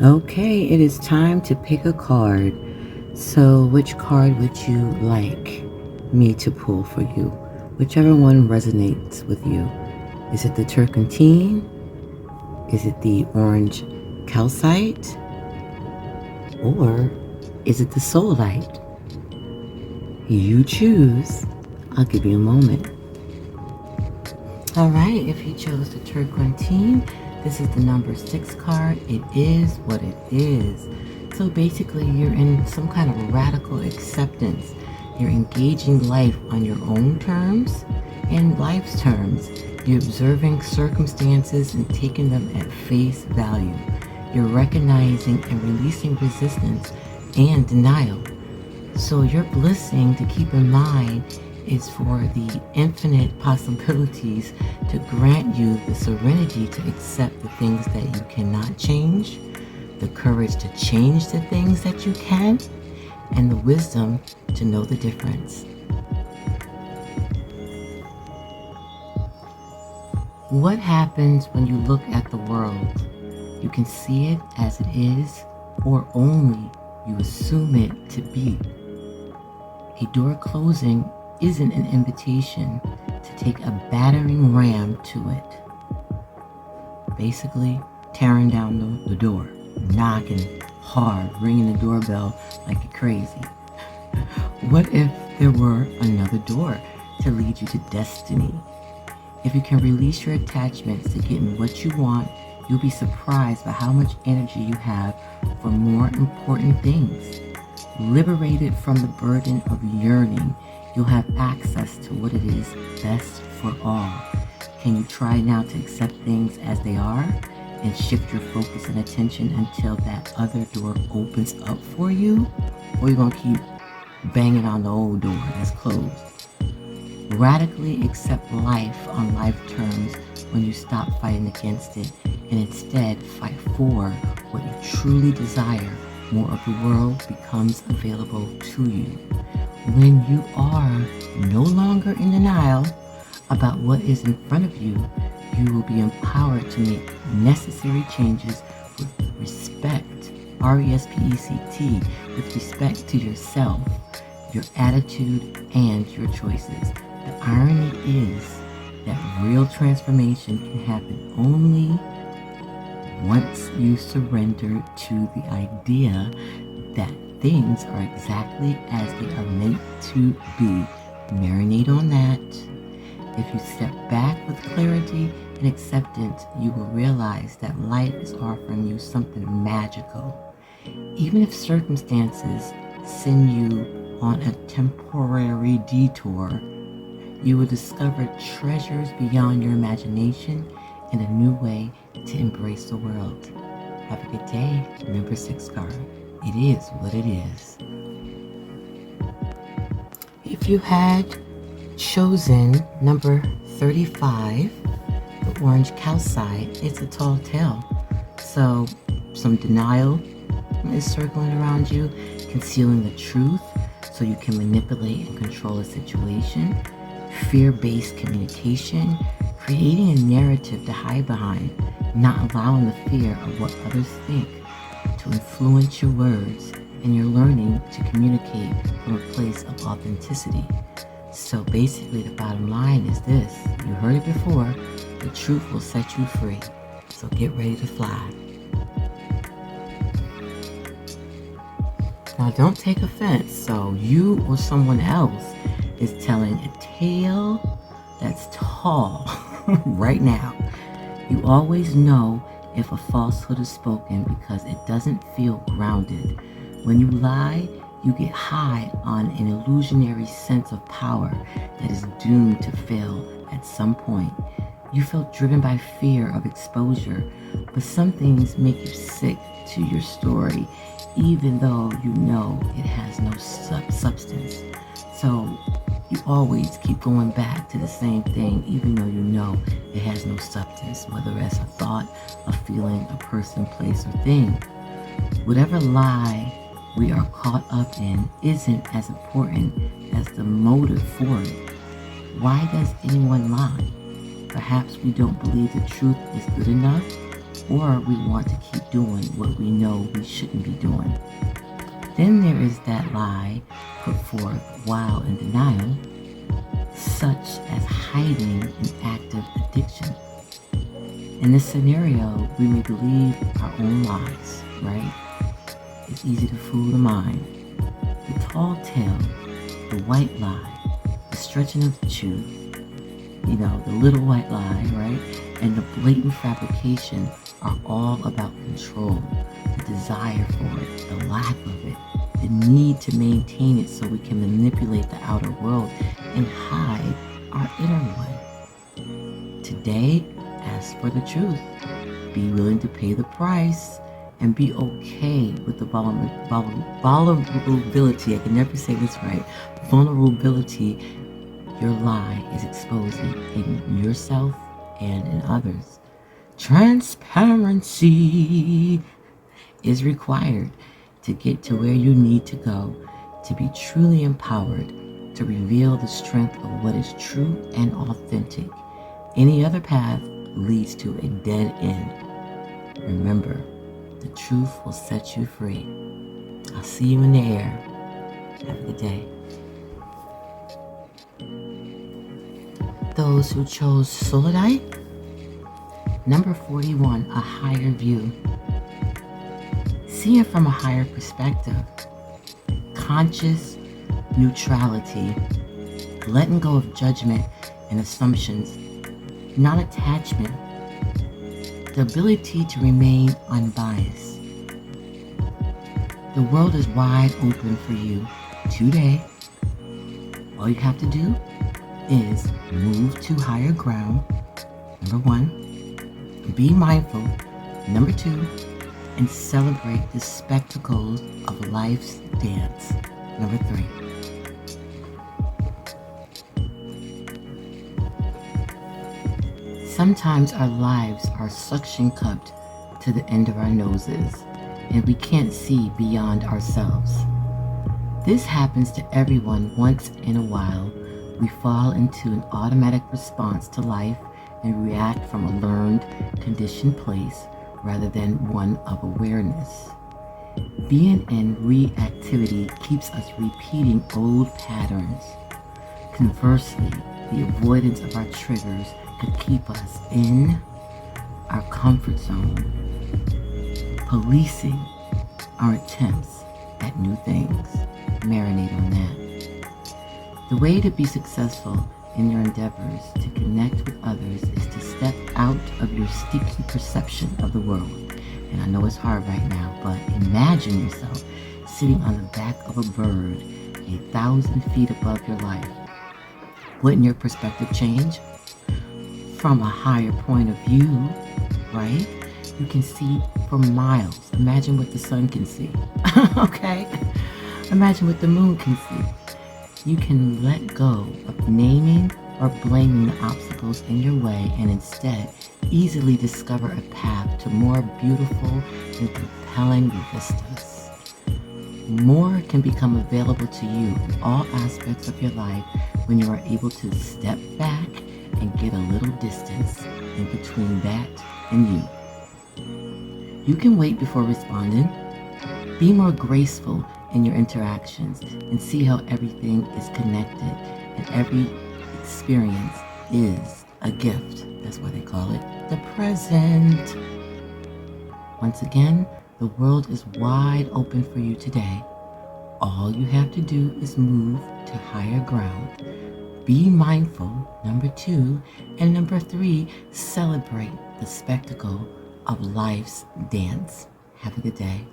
Okay, it is time to pick a card. So, which card would you like me to pull for you? Whichever one resonates with you. Is it the turquoise? Is it the orange calcite? Or is it the soulite? You choose. I'll give you a moment. All right, if you chose the turquoise, this is the number 6 card. It is what it is. So basically, you're in some kind of radical acceptance. You're engaging life on your own terms and life's terms. You're observing circumstances and taking them at face value. You're recognizing and releasing resistance and denial. So your blessing to keep in mind is for the infinite possibilities to grant you the serenity to accept the things that you cannot change, the courage to change the things that you can, and the wisdom to know the difference. What happens when you look at the world? You can see it as it is, or only you assume it to be. A door closing isn't an invitation to take a battering ram to it. Basically, tearing down the door, knocking hard, ringing the doorbell like you're crazy. What if there were another door to lead you to destiny? If you can release your attachments to getting what you want, you'll be surprised by how much energy you have for more important things. Liberated from the burden of yearning, you'll have access to what it is best for all. Can you try now to accept things as they are and shift your focus and attention until that other door opens up for you? Or you're going to keep banging on the old door that's closed? Radically accept life on life terms when you stop fighting against it and instead fight for what you truly desire. More of the world becomes available to you. When you are no longer in denial about what is in front of you, you will be empowered to make necessary changes with respect, RESPECT, with respect to yourself, your attitude, and your choices. The irony is that real transformation can happen only once you surrender to the idea that things are exactly as they are meant to be. Marinate on that. If you step back with clarity and acceptance, you will realize that life is offering you something magical. Even if circumstances send you on a temporary detour, you will discover treasures beyond your imagination and a new way to embrace the world. Have a good day. Number 6 card. It is what it is. If you had chosen number 35, the orange calcite, it's a tall tale. So some denial is circling around you, concealing the truth so you can manipulate and control a situation. Fear-based communication, creating a narrative to hide behind, not allowing the fear of what others think to influence your words, and you're learning to communicate from a place of authenticity. So basically the bottom line is this: you heard it before, the truth will set you free. So get ready to fly. Now don't take offense. So you or someone else is telling a tale that's tall right now. You always know if a falsehood is spoken because it doesn't feel grounded. When you lie, you get high on an illusionary sense of power that is doomed to fail at some point. You feel driven by fear of exposure, but some things make you sick to your story, even though you know it has no substance. So you always keep going back to the same thing, even though you know it has no substance, whether it's a thought, a feeling, a person, place, or thing. Whatever lie we are caught up in isn't as important as the motive for it. Why does anyone lie? Perhaps we don't believe the truth is good enough, or we want to keep doing what we know we shouldn't be doing. Then there is that lie put forth while in denial, such as hiding an active addiction. In this scenario, we may believe our own lies, right? It's easy to fool the mind. The tall tale, the white lie, the stretching of the truth, the little white lie, right? And the blatant fabrication are all about control, the desire for it, the lack of it, the need to maintain it so we can manipulate the outer world and hide our inner one. Today, ask for the truth. Be willing to pay the price and be okay with the vulnerability. I can never say this right. Vulnerability your lie is exposing in yourself and in others. Transparency is required to get to where you need to go, to be truly empowered, to reveal the strength of what is true and authentic. Any other path leads to a dead end. Remember, the truth will set you free. I'll see you in the air. Have a good day. Those who chose Solidite. Number 41, a higher view. See it from a higher perspective. Conscious neutrality. Letting go of judgment and assumptions. Non-attachment. The ability to remain unbiased. The world is wide open for you today. All you have to do is move to higher ground. Number 1, be mindful. Number 2, and celebrate the spectacles of life's dance. Number 3. Sometimes our lives are suction cupped to the end of our noses, and we can't see beyond ourselves. This happens to everyone once in a while. We fall into an automatic response to life and react from a learned, conditioned place rather than one of awareness. Being in reactivity keeps us repeating old patterns. Conversely, the avoidance of our triggers could keep us in our comfort zone, policing our attempts at new things. Marinate on that. The way to be successful in your endeavors to connect with others is to step out of your sticky perception of the world. And I know it's hard right now, but imagine yourself sitting on the back of a bird 1,000 feet above your life. Wouldn't your perspective change? From a higher point of view, right? You can see for miles. Imagine what the sun can see. Okay? Imagine what the moon can see. You can let go of naming or blaming the obstacles in your way and instead easily discover a path to more beautiful and compelling vistas. More can become available to you in all aspects of your life when you are able to step back and get a little distance in between that and you. You can wait before responding. Be more graceful in your interactions and see how everything is connected and every experience is a gift. That's why they call it the present. Once again, the world is wide open for you today. All you have to do is move to higher ground. Be mindful, number 2, and number 3, celebrate the spectacle of life's dance. Have a good day.